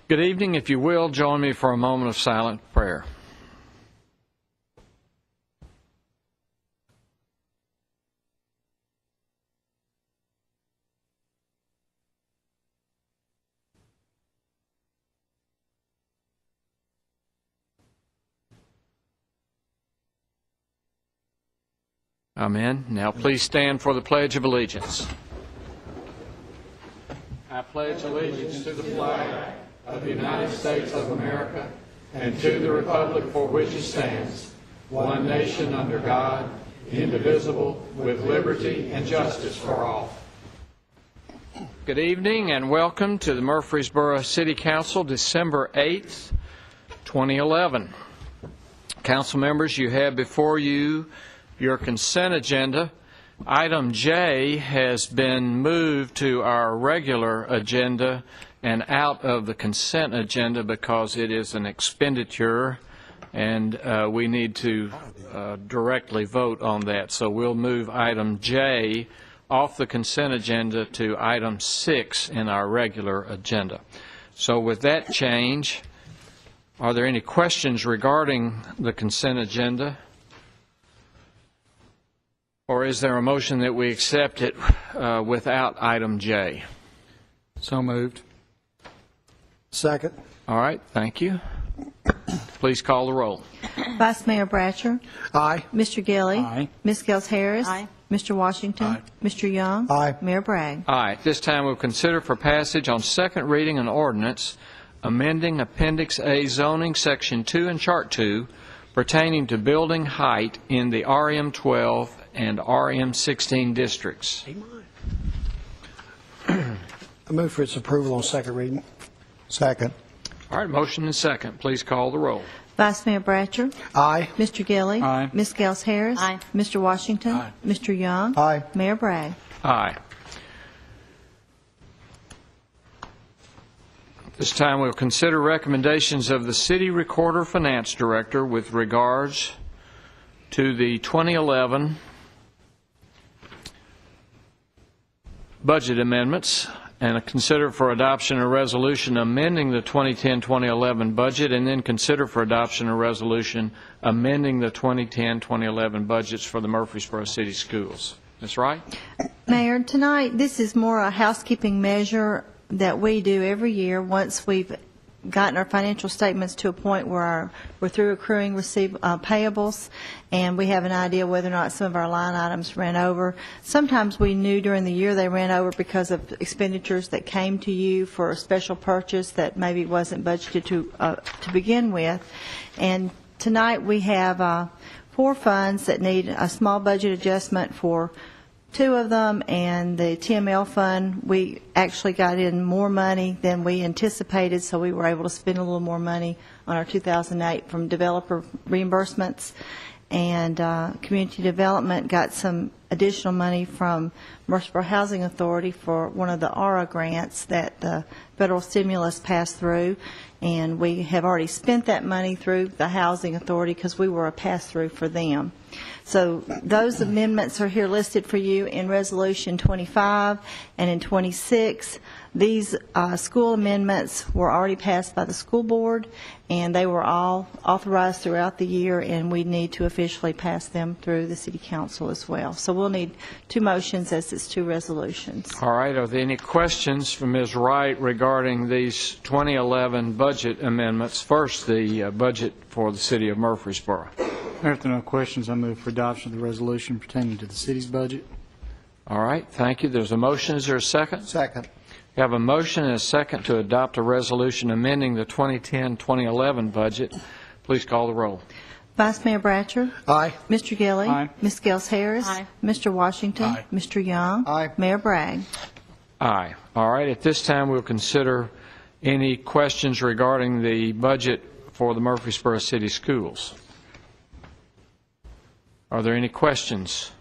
Good evening. If you will, join me for a moment of silent prayer. Amen. Now please stand for the Pledge of Allegiance. I pledge allegiance to the flag of the United States of America and to the republic for which it stands, one nation under God, indivisible, with liberty and justice for all. Good evening and welcome to the Murfreesboro City Council, December 8th, 2011. Council members, you have before you your consent agenda. Item J has been moved to our regular agenda and out of the consent agenda because it is an expenditure and we need to directly vote on that. So we'll move item J off the consent agenda to item 6 in our regular agenda. So with that change, are there any questions regarding the consent agenda? Or is there a motion that we accept it without item J? So moved. Second. All right, thank you. Please call the roll. Vice Mayor Bratcher. Aye. Mr. Gilly. Aye. Ms. Gels-Harris. Aye. Mr. Washington. Aye. Mr. Young. Aye. Mayor Bragg. Aye. At this time, we'll consider for passage on second reading an ordinance amending Appendix A zoning, Section 2 and Chart 2, pertaining to building height in the RM12 and RM16 districts. I move for its approval on second reading. Second. All right, motion and second. Please call the roll. Vice Mayor Bratcher. Aye. Mr. Gilly. Aye. Ms. Gels-Harris. Aye. Mr. Washington. Aye. Mr. Young. Aye. Mayor Bragg. Aye. This time we'll consider recommendations of the City Recorder Finance Director with regards to the 2011 budget amendments, and consider for adoption a resolution amending the 2010-2011 budget, and then consider for adoption a resolution amending the 2010-2011 budgets for the Murfreesboro City Schools. Ms. Wright? Mayor, tonight this is more a housekeeping measure that we do every year once we've gotten our financial statements to a point where we're through accruing payables, and we have an idea whether or not some of our line items ran over. Sometimes we knew during the year they ran over because of expenditures that came to you for a special purchase that maybe wasn't budgeted to begin with. And tonight we have 4 funds that need a small budget adjustment for 2 of them, and the TML fund, we actually got in more money than we anticipated, so we were able to spend a little more money on our 2008 from developer reimbursements. And community development got some additional money from Murfreesboro Housing Authority for one of the ARA grants that the federal stimulus passed through, and we have already spent that money through the Housing Authority because we were a pass-through for them. So those amendments are here listed for you in Resolution 25 and in 26. These school amendments were already passed by the school board, and they were all authorized throughout the year, and we need to officially pass them through the City Council as well. So we'll need 2 motions as it's 2 resolutions. All right. Are there any questions from Ms. Wright regarding these 2011 budget amendments? First, the budget for the City of Murfreesboro. Mayor, if there are no questions, I move for adoption of the resolution pertaining to the city's budget. All right. Thank you. There's a motion. Is there a second? Second. We have a motion and a second to adopt a resolution amending the 2010-2011 budget. Please call the roll. Vice Mayor Bratcher. Aye. Mr. Gilly. Aye. Ms. Gels-Harris. Aye. Mr. Washington. Aye. Mr. Young. Aye. Mayor Bragg. Aye. All right. At this time, we'll consider any questions regarding the budget for the Murfreesboro City Schools. Are there any questions?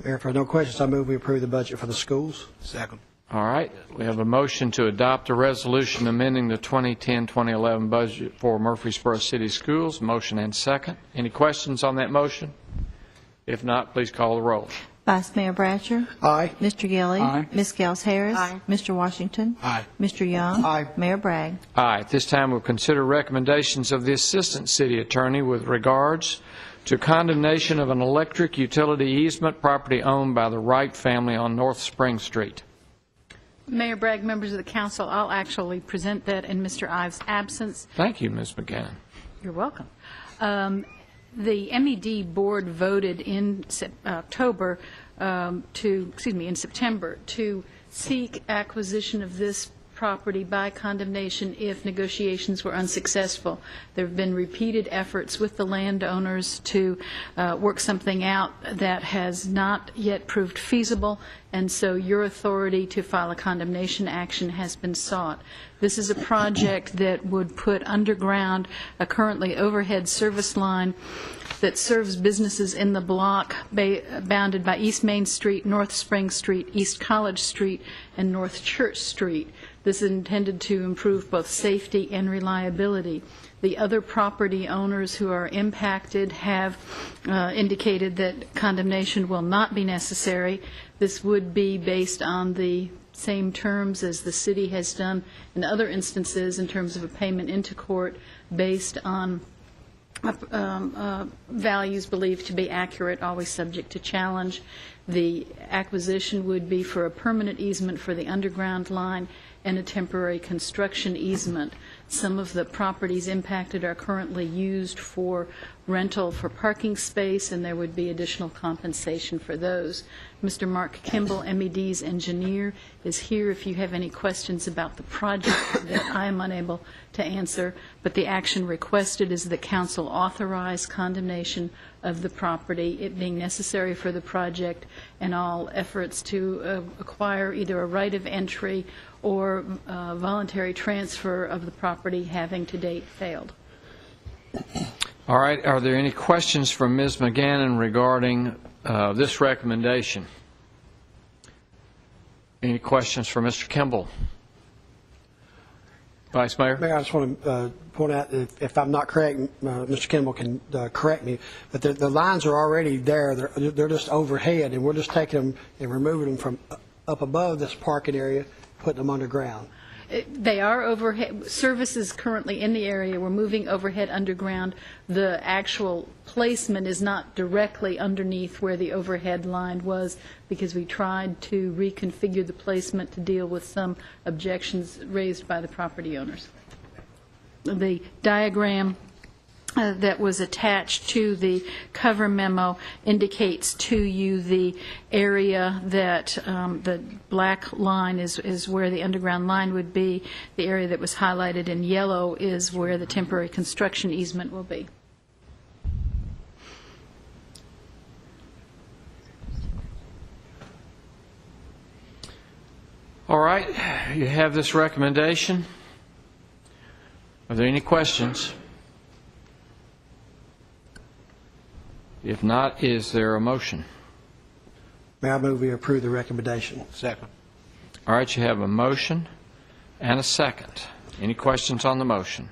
Mayor, if there are no questions, I move we approve the budget for the schools. Second. All right. We have a motion to adopt a resolution amending the 2010-2011 budget for Murfreesboro City Schools. Motion and second. Any questions on that motion? If not, please call the roll. Vice Mayor Bratcher. Aye. Mr. Gilly. Aye. Ms. Gels Harris. Aye. Mr. Washington. Aye. Mr. Young. Aye. Mayor Bragg. Aye. At this time, we'll consider recommendations of the Assistant City Attorney with regards to condemnation of an electric utility easement property owned by the Wright family on North Spring Street. Mayor Bragg, members of the council, I'll actually present that in Mr. Ives' absence. Thank you, Ms. McGann. You're welcome. The MED board voted in September to seek acquisition of this property by condemnation if negotiations were unsuccessful. There have been repeated efforts with the landowners to work something out that has not yet proved feasible, and so your authority to file a condemnation action has been sought. This is a project that would put underground a currently overhead service line that serves businesses in the block bounded by East Main Street, North Spring Street, East College Street, and North Church Street. This is intended to improve both safety and reliability. The other property owners who are impacted have indicated that condemnation will not be necessary. This would be based on the same terms as the city has done in other instances in terms of a payment into court based on values believed to be accurate, always subject to challenge. The acquisition would be for a permanent easement for the underground line and a temporary construction easement. Some of the properties impacted are currently used for rental for parking space, and there would be additional compensation for those. Mr. Mark Kimball, MED's engineer, is here if you have any questions about the project that I am unable to answer, but the action requested is that council authorize condemnation of the property, it being necessary for the project, and all efforts to acquire either a right of entry or voluntary transfer of the property having to date failed. All right. Are there any questions from Ms. McGann regarding this recommendation? Any questions for Mr. Kimball? Vice Mayor? Mayor, I just want to point out, if I'm not correct, Mr. Kimball can correct me, but the lines are already there. They're just overhead, and we're just taking them and removing them from up above this parking area, putting them underground. They are overhead. Service is currently in the area. We're moving overhead underground. The actual placement is not directly underneath where the overhead line was because we tried to reconfigure the placement to deal with some objections raised by the property owners. The diagram that was attached to the cover memo indicates to you the area that the black line is where the underground line would be. The area that was highlighted in yellow is where the temporary construction easement will be. All right. You have this recommendation. Are there any questions? If not, is there a motion? May I move we approve the recommendation? Second. All right, you have a motion and a second. Any questions on the motion?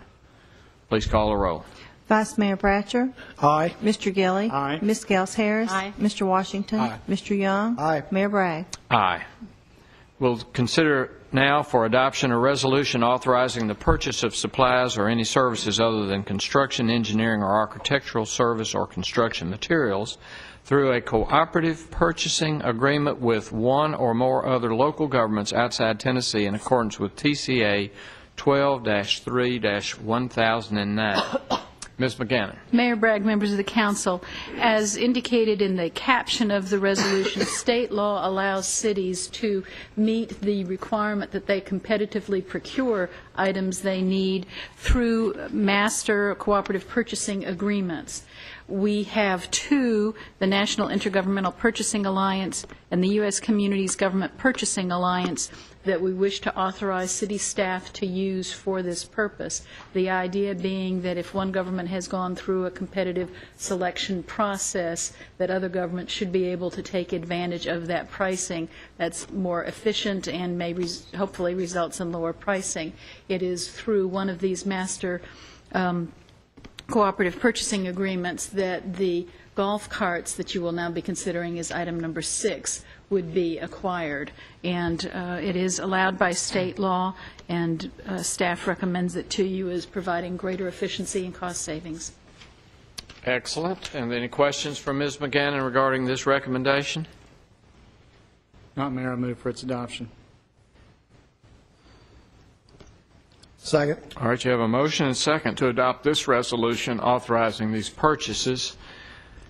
Please call the roll. Vice Mayor Bratcher. Aye. Mr. Gilly. Aye. Ms. Gels Harris. Aye. Mr. Washington. Aye. Mr. Young. Aye. Mayor Bragg. Aye. We'll consider now for adoption a resolution authorizing the purchase of supplies or any services other than construction, engineering, or architectural service or construction materials through a cooperative purchasing agreement with one or more other local governments outside Tennessee in accordance with TCA 12-3-1009. Ms. McGann. Mayor Bragg, members of the council, as indicated in the caption of the resolution, state law allows cities to meet the requirement that they competitively procure items they need through master cooperative purchasing agreements. We have two, the National Intergovernmental Purchasing Alliance and the U.S. Communities Government Purchasing Alliance, that we wish to authorize city staff to use for this purpose. The idea being that if one government has gone through a competitive selection process, that other governments should be able to take advantage of that pricing. That's more efficient and may hopefully results in lower pricing. It is through one of these master cooperative purchasing agreements, that the golf carts that you will now be considering as item number 6 would be acquired. And it is allowed by state law, and staff recommends it to you as providing greater efficiency and cost savings. Excellent. And any questions from Ms. McGannon regarding this recommendation? Not, Mayor, I move for its adoption. Second. All right, you have a motion and second to adopt this resolution authorizing these purchases.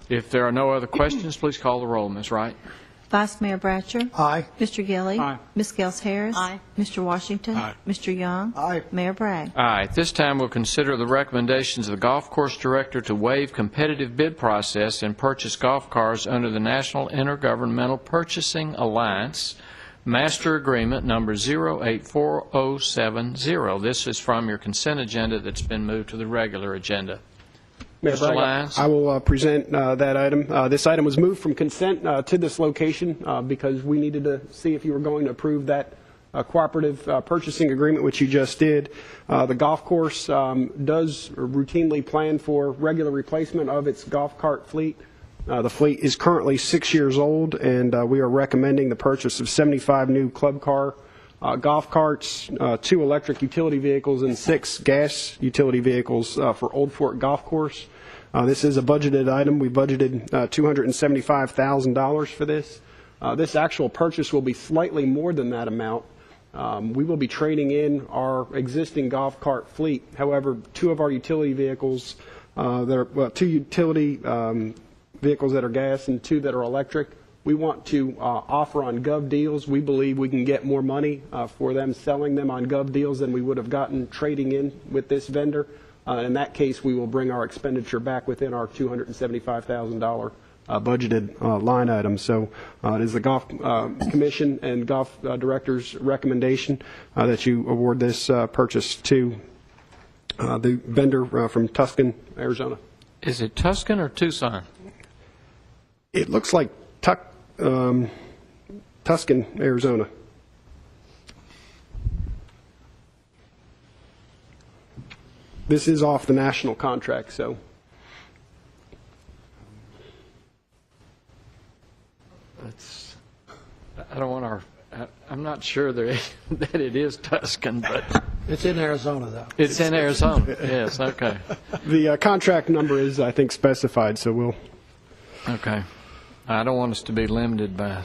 If there are no other questions, please call the roll, Ms. Wright. Vice Mayor Bratcher. Aye. Mr. Gilly. Aye. Ms. Gels Harris. Aye. Mr. Washington. Aye. Mr. Young. Aye. Mayor Bragg. Aye. At this time, we'll consider the recommendations of the golf course director to waive competitive bid process and purchase golf cars under the National Intergovernmental Purchasing Alliance Master Agreement number 084070. This is from your consent agenda that's been moved to the regular agenda. Mayor Mr. Bragg, Lyons? I will present that item. This item was moved from consent to this location because we needed to see if you were going to approve that cooperative purchasing agreement, which you just did. The golf course does routinely plan for regular replacement of its golf cart fleet. The fleet is currently 6 years old, and we are recommending the purchase of 75 new club car golf carts, 2 electric utility vehicles, and 6 gas utility vehicles for Old Fort Golf Course. This is a budgeted item. We budgeted $275,000 for this. This actual purchase will be slightly more than that amount. We will be trading in our existing golf cart fleet. However, 2 of our utility vehicles, 2 utility vehicles that are gas and 2 that are electric, we want to offer on gov deals. We believe we can get more money for them selling them on gov deals than we would have gotten trading in with this vendor. In that case, we will bring our expenditure back within our $275,000 budgeted line item. So it is the Golf Commission and Golf Director's recommendation that you award this purchase to the vendor from Tucson, Arizona. Is it Tucson or Tucson? It looks like Tucson, Arizona. This is off the national contract, so. I don't want I'm not sure that it is Tucson, but. It's in Arizona, though. It's in Arizona, yes, okay. The contract number is, I think, specified, so we'll. Okay. I don't want us to be limited by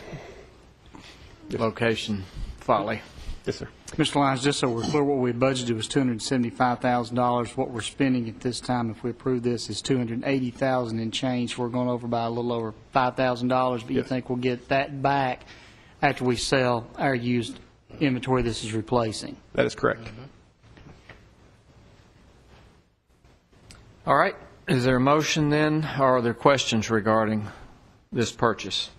location folly. Yes, sir. Mr. Lyons, just so we're clear, what we budgeted was $275,000. What we're spending at this time, if we approve this, is $280,000 and change. We're going over by a little over $5,000, but you Yes. think we'll get that back after we sell our used inventory this is replacing? That is correct. All right. Is there a motion then, or are there questions regarding this purchase?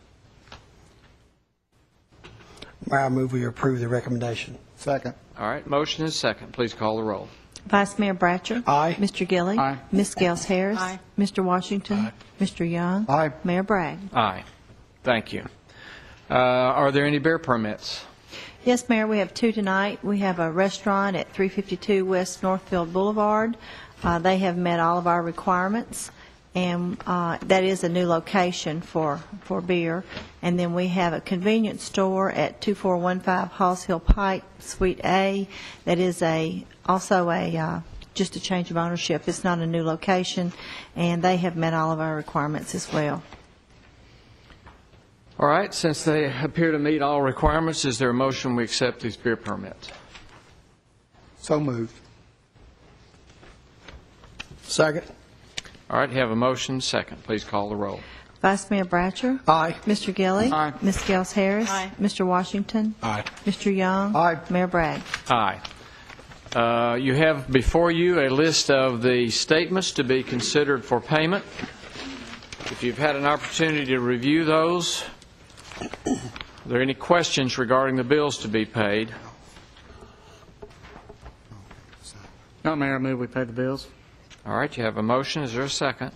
Mayor, I move we approve the recommendation. Second. All right. Motion is second. Please call the roll. Vice Mayor Bratcher. Aye. Mr. Gilly. Aye. Ms. Gels Harris. Aye. Mr. Washington. Mr. Young. Aye. Mayor Bragg. Aye. Thank you. Are there any beer permits? Yes, Mayor, we have 2 tonight. We have a restaurant at 352 West Northfield Boulevard. They have met all of our requirements, and that is a new location for beer. And then we have a convenience store at 2415 Halls Hill Pike, Suite A. That is also just a change of ownership. It's not a new location, and they have met all of our requirements as well. All right. Since they appear to meet all requirements, is there a motion we accept these beer permits? So moved. Second. All right. You have a motion second. Please call the roll. Vice Mayor Bratcher. Aye. Mr. Gilly. Aye. Ms. Gels Harris. Aye. Mr. Washington. Aye. Mr. Young. Aye. Mayor Bragg. Aye. You have before you a list of the statements to be considered for payment. If you've had an opportunity to review those, are there any questions regarding the bills to be paid? No, Mayor, I move we pay the bills. All right, you have a motion. Is there a second?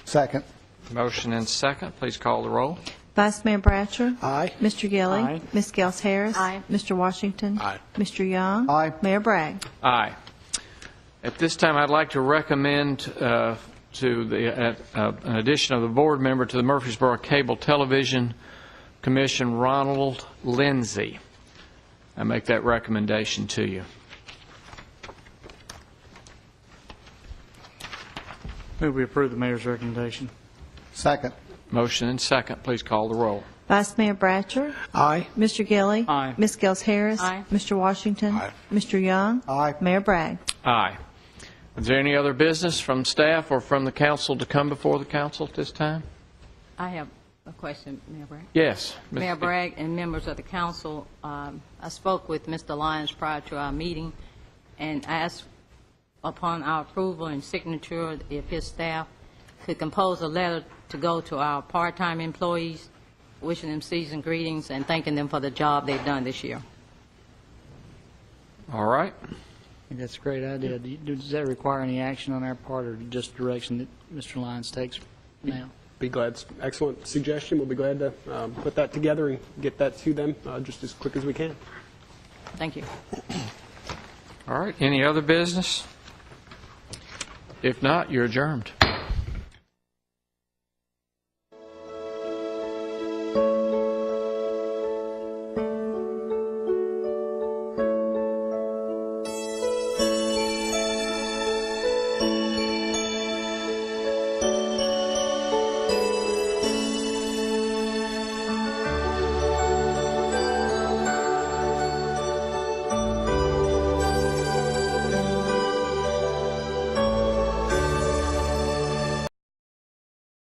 Second. Motion and second. Please call the roll. Vice Mayor Bratcher. Aye. Mr. Gilly. Aye. Ms. Gels Harris. Aye. Mr. Washington. Aye. Mr. Young. Aye. Mayor Bragg. Aye. At this time, I'd like to recommend to an addition of the board member to the Murfreesboro Cable Television Commission, Ronald Lindsay. I make that recommendation to you. Move we approve the mayor's recommendation. Second. Motion and second. Please call the roll. Vice Mayor Bratcher. Aye. Mr. Gilly. Aye. Ms. Gels Harris. Aye. Mr. Washington. Mr. Young. Aye. Mayor Bragg. Aye. Is there any other business from staff or from the council to come before the council at this time? I have a question, Mayor Bragg. Yes. Ms. Mayor Bragg and members of the council, I spoke with Mr. Lyons prior to our meeting and asked upon our approval and signature if his staff could compose a letter to go to our part-time employees, wishing them seasoned greetings and thanking them for the job they've done this year. All right. I think that's a great idea. Does that require any action on our part, or just direction that Mr. Lyons takes now? Be glad. Excellent suggestion. We'll be glad to put that together and get that to them just as quick as we can. Thank you. All right. Any other business? If not, you're adjourned.